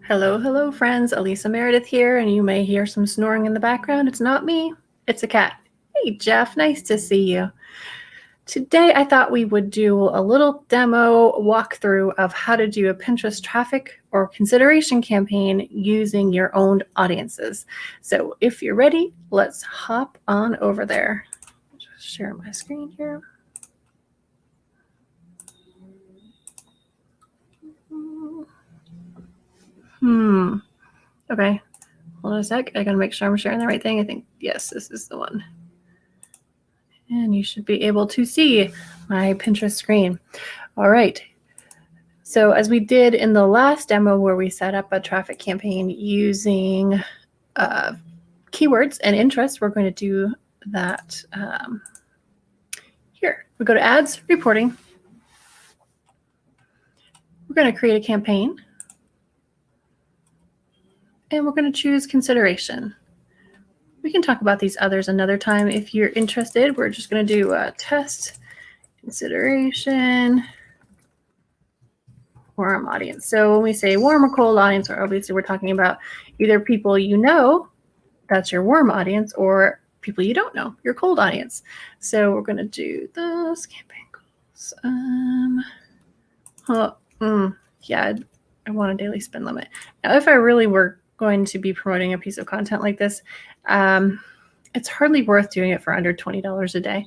Hello, hello, friends. Elisa Meredith here, and you may hear some snoring in the background. It's not me, it's a cat. Hey, Jeff, nice to see you. Today, I thought we would do a little demo walkthrough of how to do a Pinterest traffic or consideration campaign using your own audiences. So if you're ready, let's hop on over there. Just share my screen here. Okay, hold on a sec. I gotta make sure I'm sharing the right thing. I think, yes, this is the one. And you should be able to see my Pinterest screen. All right. So as we did in the last demo where we set up a traffic campaign using keywords and interests, we're going to do that here. We go to Ads, Reporting. We're going to create a campaign. And we're going to choose Consideration. We can talk about these others another time if you're interested. We're just going to do a test, consideration, warm audience. So when we say warm or cold audience, obviously we're talking about either people you know, that's your warm audience, or people you don't know, your cold audience. So we're going to do those campaign goals. Yeah, I want a daily spend limit. Now, if I really were going to be promoting a piece of content like this, it's hardly worth doing it for under $20 a day,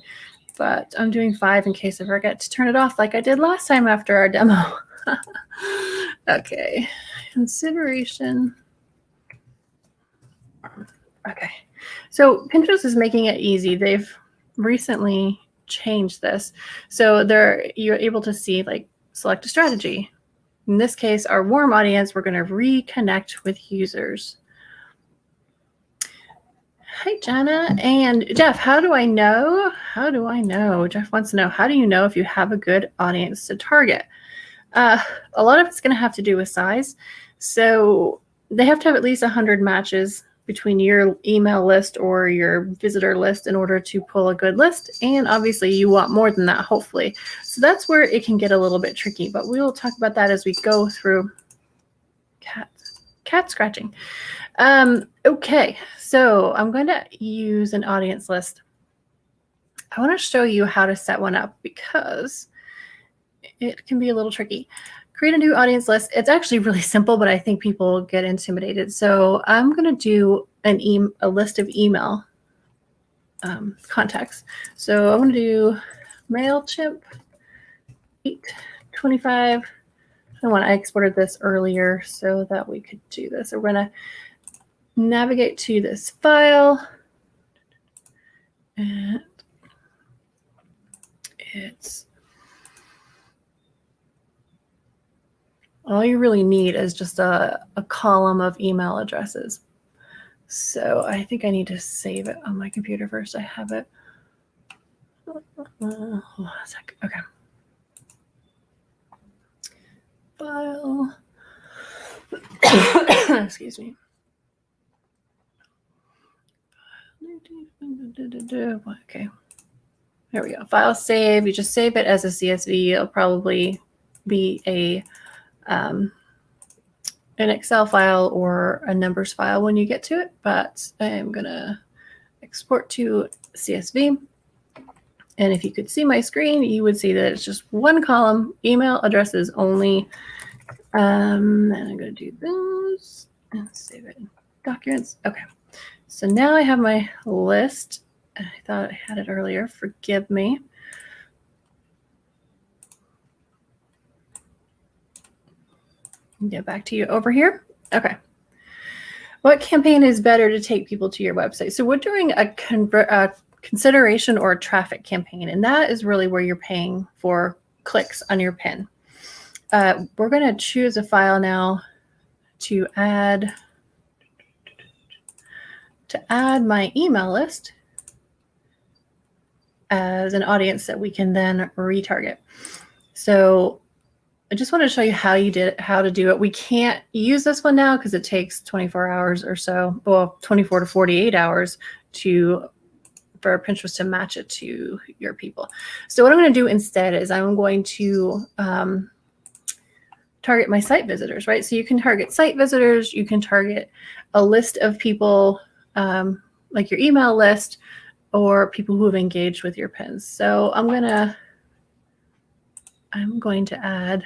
but I'm doing 5 in case I forget to turn it off like I did last time after our demo. Okay, consideration. Okay, so Pinterest is making it easy. They've recently changed this. So you're able to see, like, select a strategy. In this case, our warm audience, we're going to reconnect with users. Hi, Jana and Jeff. How do I know? How do I know? Jeff wants to know, how do you know if you have a good audience to target? A lot of it's going to have to do with size. So they have to have at least 100 matches between your email list or your visitor list in order to pull a good list. And obviously you want more than that, hopefully. So that's where it can get a little bit tricky, but we will talk about that as we go through cat scratching. Okay, so I'm going to use an audience list. I want to show you how to set one up because it can be a little tricky. Create a new audience list. It's actually really simple, but I think people get intimidated. So I'm going to do a list of email contacts. So I'm going to do MailChimp 825. I exported this earlier so that we could do this. So we're going to navigate to this file. And it's all you really need is just a column of email addresses. So I think I need to save it on my computer first. I have it. Hold on a sec. Okay. File. Excuse me. Okay. There we go. File save. You just save it as a CSV. It'll probably be an Excel file or a numbers file when you get to it, but I'm going to export to CSV. And if you could see my screen, you would see that it's just one column, email addresses only. And I'm going to do those and save it in documents. Okay. So now I have my list. I thought I had it earlier. Forgive me. Get back to you over here. Okay. What campaign is better to take people to your website? So we're doing a consideration or a traffic campaign, and that is really where you're paying for clicks on your pin. We're going to choose a file now to add my email list as an audience that we can then retarget. So I just want to show you how to do it. We can't use this one now because it takes 24 hours or so, well, 24 to 48 hours for Pinterest to match it to your people. So what I'm going to do instead is I'm going to target my site visitors, right? So you can target site visitors, you can target a list of people, like your email list, or people who have engaged with your pins. So I'm going to add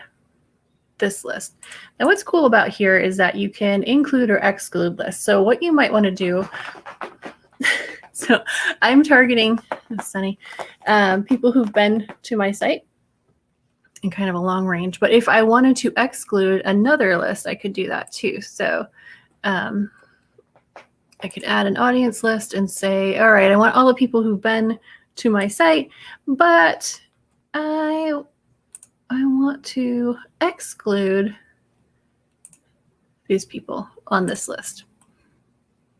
this list. Now what's cool about here is that you can include or exclude lists. So what you might want to do, so I'm targeting, that's sunny, people who've been to my site in kind of a long range. But if I wanted to exclude another list, I could do that too. So I could add an audience list and say, all right, I want all the people who've been to my site, but I want to exclude these people on this list.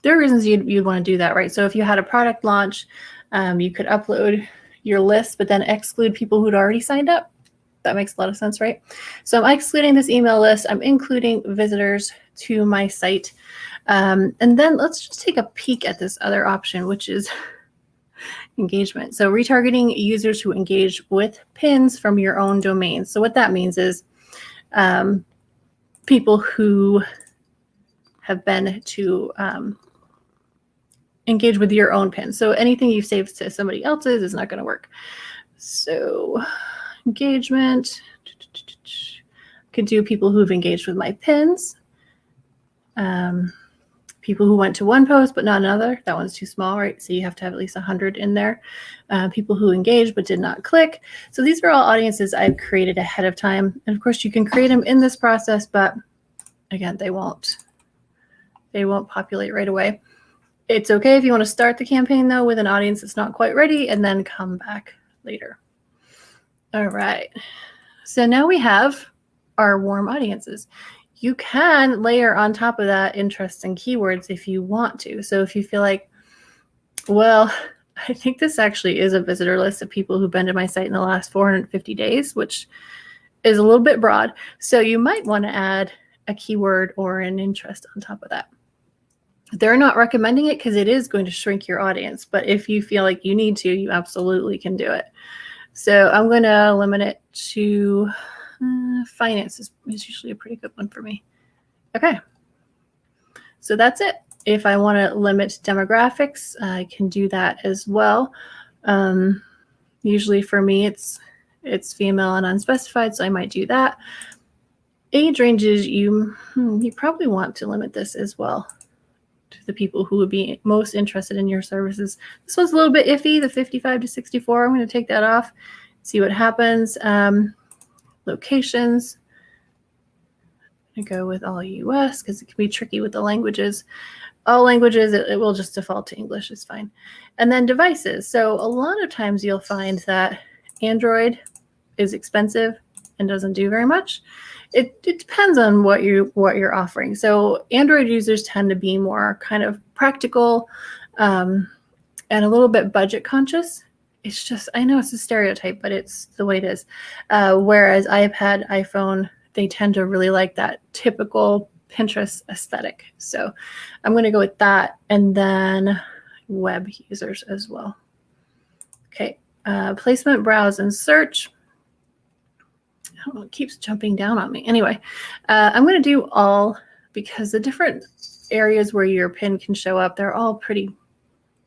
There are reasons you'd want to do that, right? So if you had a product launch, you could upload your list, but then exclude people who'd already signed up. That makes a lot of sense, right? So I'm excluding this email list. I'm including visitors to my site. And then let's just take a peek at this other option, which is engagement. So retargeting users who engage with pins from your own domain. So what that means is people who have been to engage with your own pin. So anything you save to somebody else's is not going to work. So engagement, could do people who've engaged with my pins. People who went to one post but not another. That one's too small, right? So you have to have at least 100 in there. People who engaged but did not click. So these are all audiences I've created ahead of time. And of course you can create them in this process, but again, they won't populate right away. It's okay if you want to start the campaign though with an audience that's not quite ready and then come back later. All right. So now we have our warm audiences. You can layer on top of that interests and keywords if you want to. So if you feel like, well, I think this actually is a visitor list of people who've been to my site in the last 450 days, which is a little bit broad. So you might want to add a keyword or an interest on top of that. They're not recommending it because it is going to shrink your audience. But if you feel like you need to, you absolutely can do it. So I'm going to limit it to finance is usually a pretty good one for me. Okay. So that's it. If I want to limit demographics, I can do that as well. Usually for me, it's female and unspecified, so I might do that. Age ranges, you probably want to limit this as well to the people who would be most interested in your services. This one's a little bit iffy, the 55 to 64. I'm going to take that off, see what happens. Locations, I go with all US because it can be tricky with the languages. All languages, it will just default to English, is fine. And then devices. So a lot of times you'll find that Android is expensive and doesn't do very much. It depends on what you're offering. So Android users tend to be more kind of practical and a little bit budget conscious. It's just, I know it's a stereotype, but it's the way it is. Whereas iPad, iPhone, they tend to really like that typical Pinterest aesthetic. So I'm going to go with that, and then web users as well. Okay, placement, browse, and search. I don't know, it keeps jumping down on me. Anyway, I'm going to do all because the different areas where your pin can show up, they're all pretty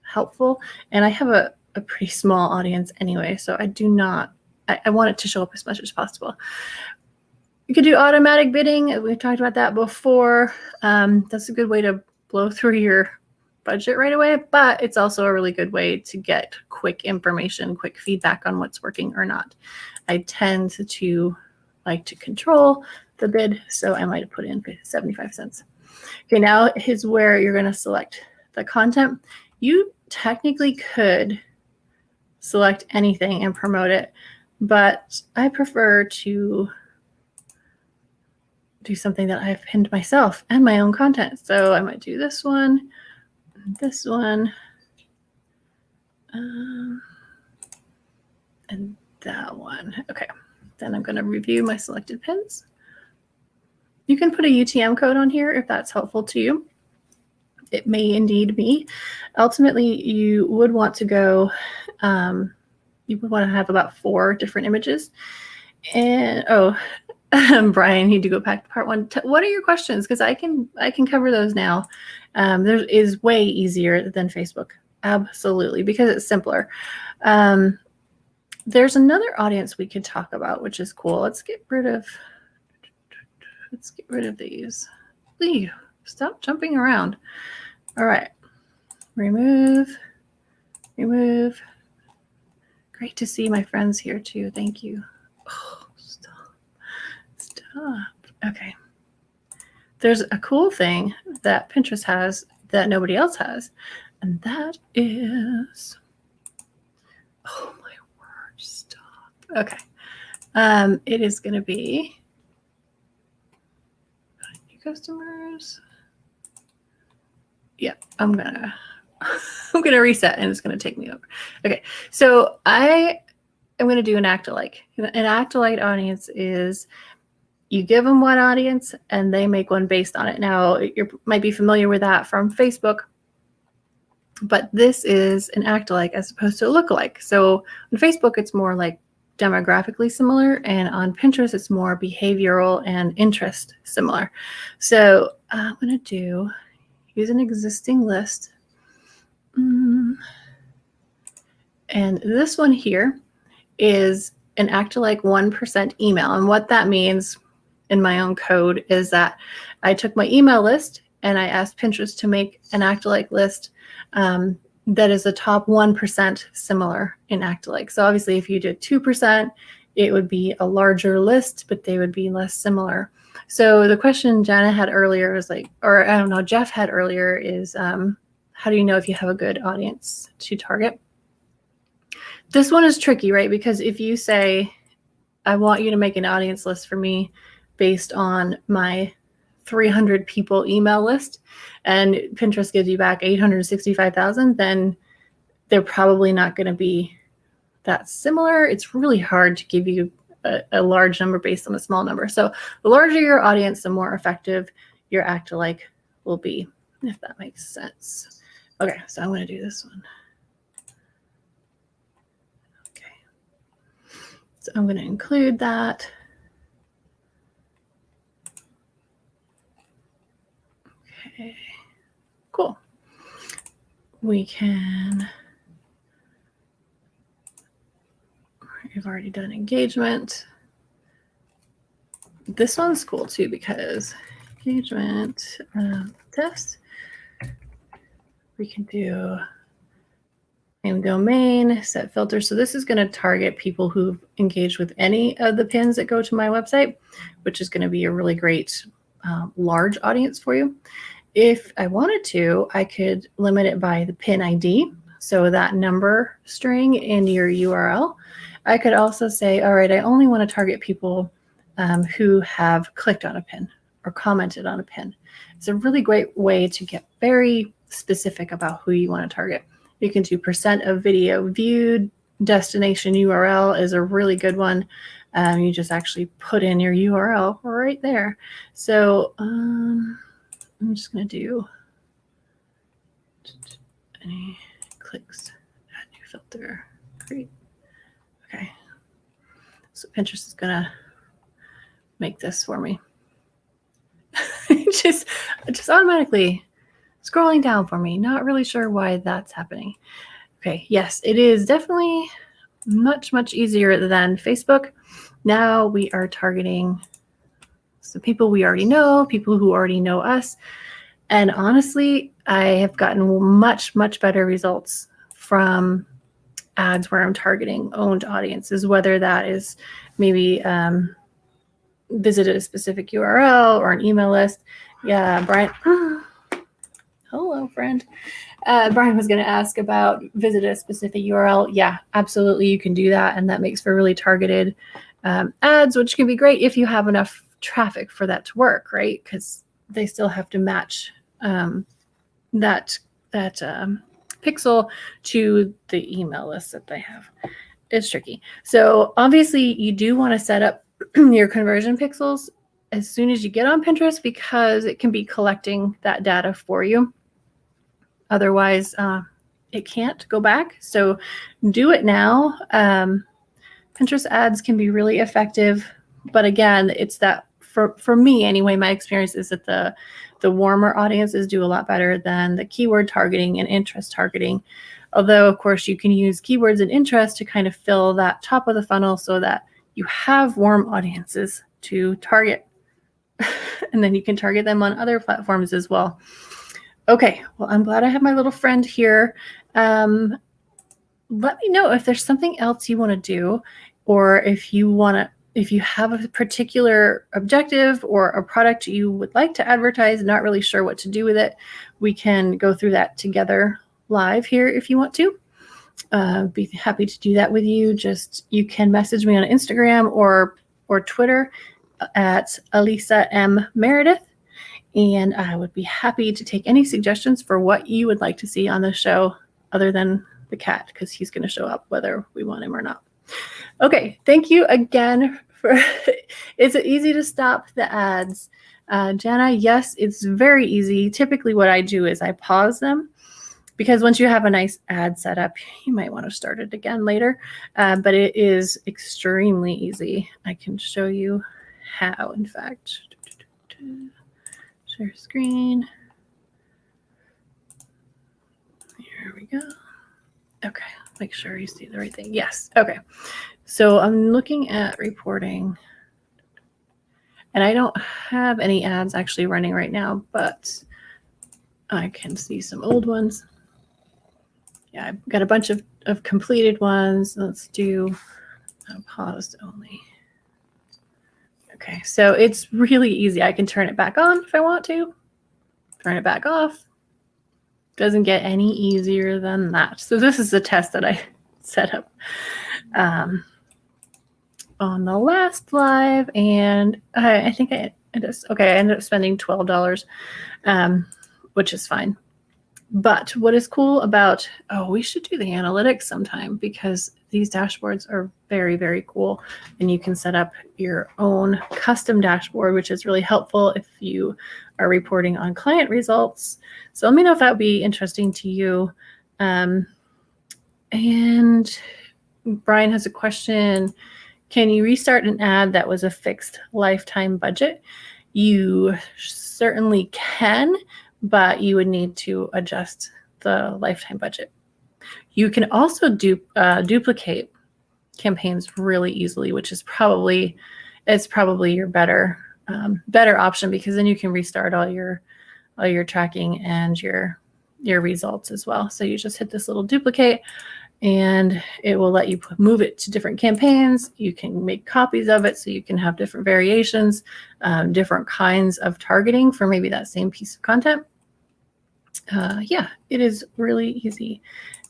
helpful. And I have a pretty small audience anyway, so I want it to show up as much as possible. You could do automatic bidding. We've talked about that before. That's a good way to blow through your budget right away, but it's also a really good way to get quick information, quick feedback on what's working or not. I tend to like to control the bid, so I might have put in 75 cents. Okay, now is where you're going to select the content. You technically could select anything and promote it, but I prefer to do something that I've pinned myself and my own content. So I might do this one, and that one. Okay, then I'm going to review my selected pins. You can put a UTM code on here if that's helpful to you. It may indeed be. Ultimately, you would want to go, you would want to have about 4 different images. And Brian, you need to go back to part one. What are your questions? Because I can cover those now. There is way easier than Facebook. Absolutely, because it's simpler. There's another audience we could talk about, which is cool. Let's get rid of these. Please stop jumping around. All right. Remove. Great to see my friends here too. Thank you. Oh, stop. Okay. There's a cool thing that Pinterest has that nobody else has, and that is, oh my word, stop. Okay. It is going to be new customers. Yeah, I'm gonna reset, and it's gonna take me over. Okay, so I am gonna do an act-alike. An act-alike audience is you give them one audience, and they make one based on it. Now, you might be familiar with that from Facebook, but this is an act-alike as opposed to a look-alike. So on Facebook, it's more like demographically similar, and on Pinterest, it's more behavioral and interest similar. So I'm gonna use an existing list. And this one here is an act-alike 1% email. And what that means in my own code is that I took my email list and I asked Pinterest to make an act-alike list that is the top 1% similar in act-alike. So obviously if you did 2%, it would be a larger list, but they would be less similar. So the question Jana had earlier is like, or I don't know, Jeff had earlier is, how do you know if you have a good audience to target? This one is tricky, right? Because if you say, I want you to make an audience list for me based on my 300 people email list, and Pinterest gives you back 865,000, then they're probably not going to be that similar. It's really hard to give you a large number based on a small number. So the larger your audience, the more effective your act-alike will be, if that makes sense. Okay, so I'm going to do this one. Okay, so I'm going to include that. Okay, cool. We've already done engagement. This one's cool too because engagement test. We can do name domain, set filter. So this is going to target people who've engaged with any of the pins that go to my website, which is going to be a really great large audience for you. If I wanted to, I could limit it by the pin ID. So that number string in your URL. I could also say, all right, I only want to target people who have clicked on a pin or commented on a pin. It's a really great way to get very specific about who you want to target. You can do % of video viewed. Destination URL is a really good one. You just actually put in your URL right there. So I'm just going to do any clicks, add new filter, great. Okay, so Pinterest is going to make this for me. just automatically scrolling down for me. Not really sure why that's happening. Okay, yes, it is definitely much, much easier than Facebook. Now we are targeting some people we already know, people who already know us. And honestly, I have gotten much, much better results from ads where I'm targeting owned audiences, whether that is maybe visited a specific URL or an email list. Yeah, Brian. Hello, friend. Brian was going to ask about visit a specific URL. Yeah, absolutely. You can do that. And that makes for really targeted ads, which can be great if you have enough traffic for that to work, right? Because they still have to match that pixel to the email list that they have. It's tricky. So obviously you do want to set up your conversion pixels as soon as you get on Pinterest because it can be collecting that data for you. Otherwise, it can't go back. So do it now. Pinterest ads can be really effective But again, it's that for me anyway, my experience is that the warmer audiences do a lot better than the keyword targeting and interest targeting. Although, of course, you can use keywords and interest to kind of fill that top of the funnel so that you have warm audiences to target. And then you can target them on other platforms as well. Okay, well, I'm glad I have my little friend here. Let me know if there's something else you want to do, or if you have a particular objective or a product you would like to advertise, not really sure what to do with it. We can go through that together live here if you want to. Be happy to do that with you. You can message me on Instagram or Twitter at Elisa M. Meredith, and I would be happy to take any suggestions for what you would like to see on the show, other than the cat, because he's going to show up whether we want him or not. Okay, thank you again for. Is it easy to stop the ads? Jana, yes, it's very easy. Typically what I do is I pause them, because once you have a nice ad set up, you might want to start it again later. But it is extremely easy. I can show you how, in fact. Share screen. Here we go. Okay, make sure you see the right thing. Yes, okay. So I'm looking at reporting, and I don't have any ads actually running right now, but I can see some old ones. Yeah, I've got a bunch of completed ones. Let's do paused only. Okay, so it's really easy. I can turn it back on if I want to, turn it back off. Doesn't get any easier than that. So this is the test that I set up on the last live, and I think I ended up spending $12, which is fine. But what is cool about, we should do the analytics sometime, because these dashboards are very, very cool, and you can set up your own custom dashboard, which is really helpful if you are reporting on client results. So let me know if that would be interesting to you. And Brian has a question. Can you restart an ad that was a fixed lifetime budget? You certainly can, but you would need to adjust the lifetime budget. You can also duplicate campaigns really easily, which is probably your better option, because then you can restart all your tracking and your results as well. So you just hit this little duplicate, and it will let you move it to different campaigns. You can make copies of it, so you can have different variations, different kinds of targeting for maybe that same piece of content. Yeah, it is really easy.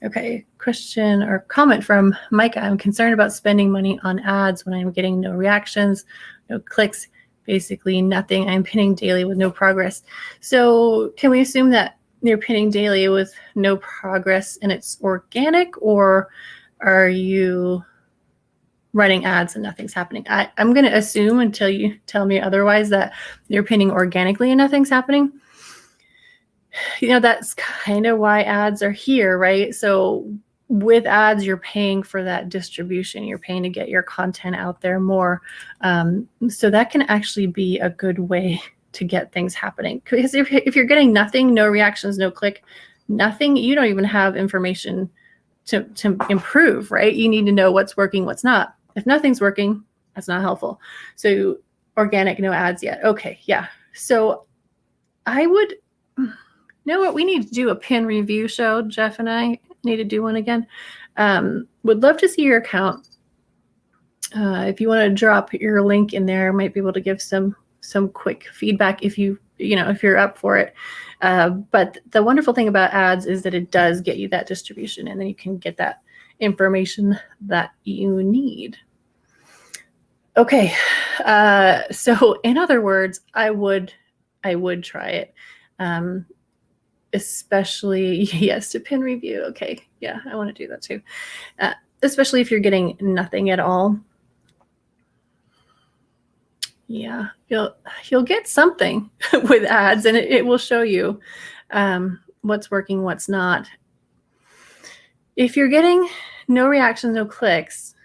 Okay, question or comment from Micah. I'm concerned about spending money on ads when I'm getting no reactions, no clicks, basically nothing. I'm pinning daily with no progress. So can we assume that you're pinning daily with no progress and it's organic, or are you running ads and nothing's happening? I'm going to assume, until you tell me otherwise, that you're pinning organically and nothing's happening. That's kind of why ads are here, right? So with ads, you're paying for that distribution. You're paying to get your content out there more. So that can actually be a good way to get things happening. Because if you're getting nothing, no reactions, no click, nothing, you don't even have information to improve, right? You need to know what's working, what's not. If nothing's working, that's not helpful. So organic, no ads yet. Okay, yeah. So I would... You know what? We need to do a pin review show. Jeff and I need to do one again. Would love to see your account. If you want to drop your link in there, might be able to give some quick feedback if if you're up for it. But the wonderful thing about ads is that it does get you that distribution, and then you can get that information that you need. Okay. So in other words, I would try it. Especially, yes, to pin review. Okay, yeah, I want to do that too. Especially if you're getting nothing at all. Yeah, you'll get something with ads, and it will show you what's working, what's not. If you're getting no reactions, no clicks,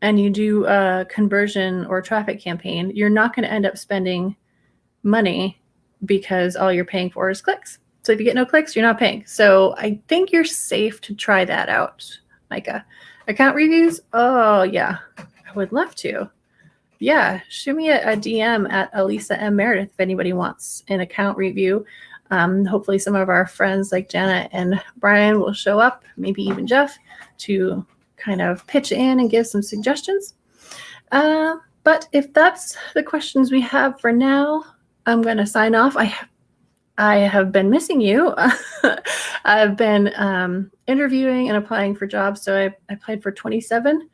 and you do a conversion or traffic campaign, you're not going to end up spending money because all you're paying for is clicks. So if you get no clicks, you're not paying. So I think you're safe to try that out, Micah. Account reviews? Oh, yeah. I would love to. Yeah, shoot me a DM at Elisa M. Meredith if anybody wants an account review. Hopefully some of our friends like Janet and Brian will show up, maybe even Jeff, to kind of pitch in and give some suggestions. But if that's the questions we have for now, I'm going to sign off. I have been missing you. I've been interviewing and applying for jobs. So I applied for 27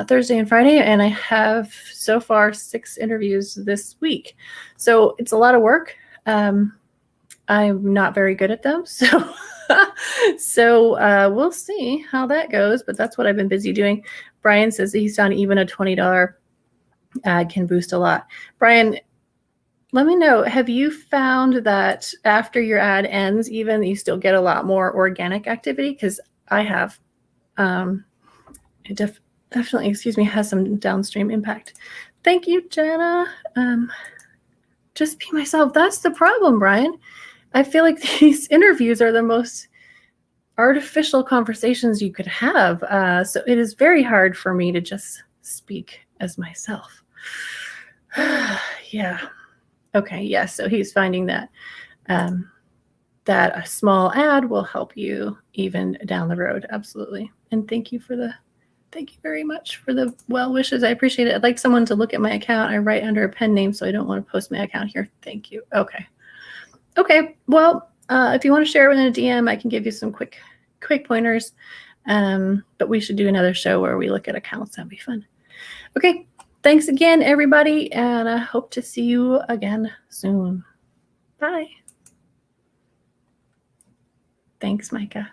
Thursday and Friday, and I have so far 6 interviews this week. So it's a lot of work. I'm not very good at them. So we'll see how that goes, but that's what I've been busy doing. Brian says that he's found even a $20 ad can boost a lot. Brian, let me know, have you found that after your ad ends, even you still get a lot more organic activity? Because I have. It definitely, has some downstream impact. Thank you, Jenna. Just be myself. That's the problem, Brian. I feel like these interviews are the most artificial conversations you could have. So it is very hard for me to just speak as myself. Yeah. Okay. Yeah. So he's finding that that a small ad will help you even down the road. Absolutely. And thank you very much for the well wishes. I appreciate it. I'd like someone to look at my account. I write under a pen name, so I don't want to post my account here. Thank you. Okay. Well, if you want to share it within a DM, I can give you some quick pointers. But we should do another show where we look at accounts. That'd be fun. Okay. Thanks again, everybody, and I hope to see you again soon. Bye. Thanks, Micah.